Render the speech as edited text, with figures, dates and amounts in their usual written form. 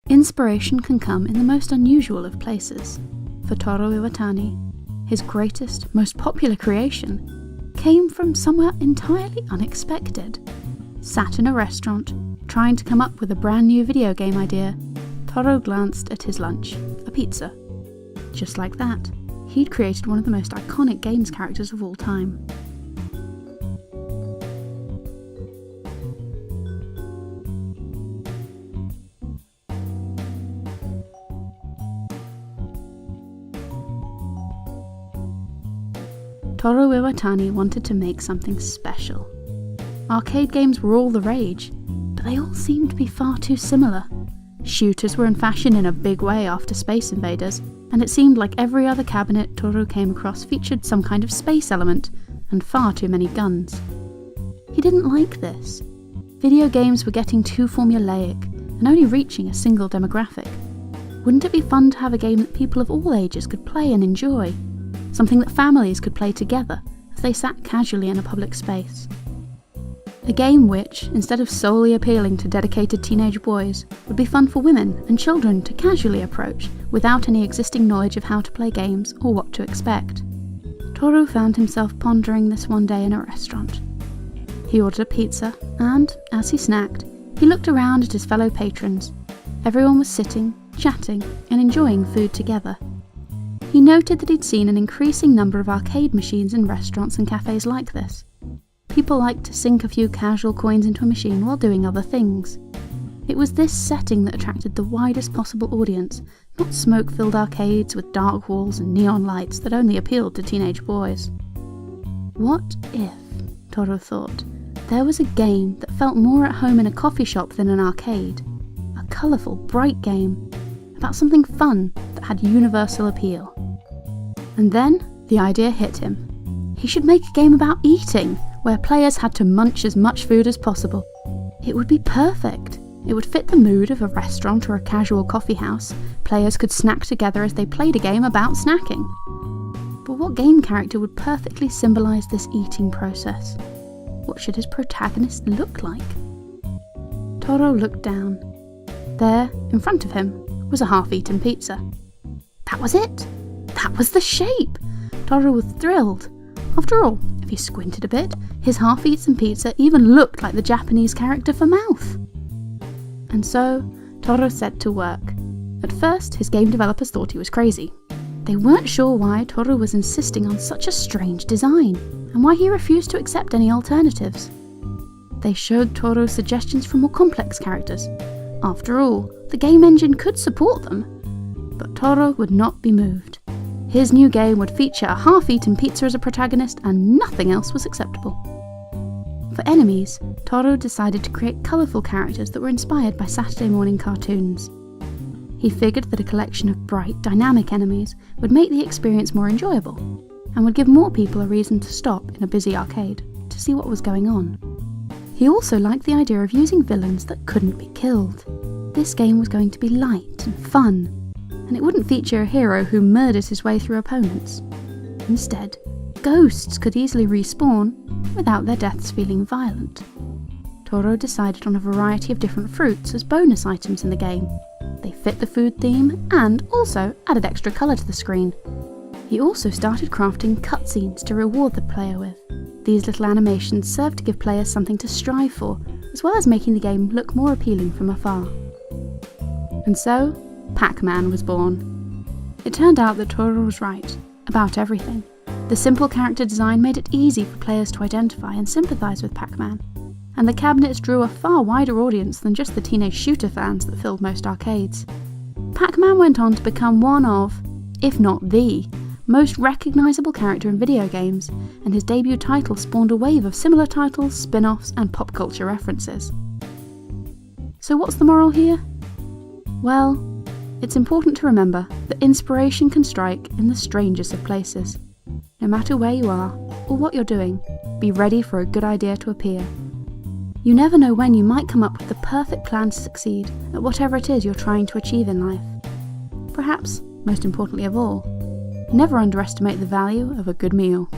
Inspiration can come in the most unusual of places. For Toru Iwatani, his greatest, most popular creation came from somewhere entirely unexpected. Sat in a restaurant, trying to come up with a brand new video game idea, Toru glanced at his lunch, a pizza. Just like that, he'd created one of the most iconic games characters of all time. Toru Iwatani wanted to make something special. Arcade games were all the rage, but they all seemed to be far too similar. Shooters were in fashion in a big way after Space Invaders, and it seemed like every other cabinet Toru came across featured some kind of space element, and far too many guns. He didn't like this. Video games were getting too formulaic, and only reaching a single demographic. Wouldn't it be fun to have a game that people of all ages could play and enjoy? Something that families could play together as they sat casually in a public space. A game which, instead of solely appealing to dedicated teenage boys, would be fun for women and children to casually approach without any existing knowledge of how to play games or what to expect. Toru found himself pondering this one day in a restaurant. He ordered a pizza and, as he snacked, he looked around at his fellow patrons. Everyone was sitting, chatting, and enjoying food together. He noted that he'd seen an increasing number of arcade machines in restaurants and cafes like this. People liked to sink a few casual coins into a machine while doing other things. It was this setting that attracted the widest possible audience, not smoke-filled arcades with dark walls and neon lights that only appealed to teenage boys. What if, Toru thought, there was a game that felt more at home in a coffee shop than an arcade? A colourful, bright game, about something fun that had universal appeal. And then the idea hit him. He should make a game about eating, where players had to munch as much food as possible. It would be perfect. It would fit the mood of a restaurant or a casual coffee house. Players could snack together as they played a game about snacking. But what game character would perfectly symbolise this eating process? What should his protagonist look like? Toru looked down. There, in front of him, was a half-eaten pizza. That was it! That was the shape! Toru was thrilled. After all, if he squinted a bit, his half-eaten pizza even looked like the Japanese character for mouth. And so, Toru set to work. At first, his game developers thought he was crazy. They weren't sure why Toru was insisting on such a strange design, and why he refused to accept any alternatives. They showed Toru suggestions for more complex characters. After all, the game engine could support them. But Toru would not be moved. His new game would feature a half-eaten pizza as a protagonist, and nothing else was acceptable. For enemies, Toru decided to create colourful characters that were inspired by Saturday morning cartoons. He figured that a collection of bright, dynamic enemies would make the experience more enjoyable, and would give more people a reason to stop in a busy arcade to see what was going on. He also liked the idea of using villains that couldn't be killed. This game was going to be light and fun, and it wouldn't feature a hero who murders his way through opponents. Instead, ghosts could easily respawn without their deaths feeling violent. Toru decided on a variety of different fruits as bonus items in the game. They fit the food theme and also added extra colour to the screen. He also started crafting cutscenes to reward the player with. These little animations served to give players something to strive for, as well as making the game look more appealing from afar. And so, Pac-Man was born. It turned out that Toru was right about everything. The simple character design made it easy for players to identify and sympathise with Pac-Man, and the cabinets drew a far wider audience than just the teenage shooter fans that filled most arcades. Pac-Man went on to become one of, if not the, most recognisable character in video games, and his debut title spawned a wave of similar titles, spin-offs, and pop culture references. So what's the moral here? Well, it's important to remember that inspiration can strike in the strangest of places. No matter where you are, or what you're doing, be ready for a good idea to appear. You never know when you might come up with the perfect plan to succeed at whatever it is you're trying to achieve in life. Perhaps, most importantly of all, never underestimate the value of a good meal.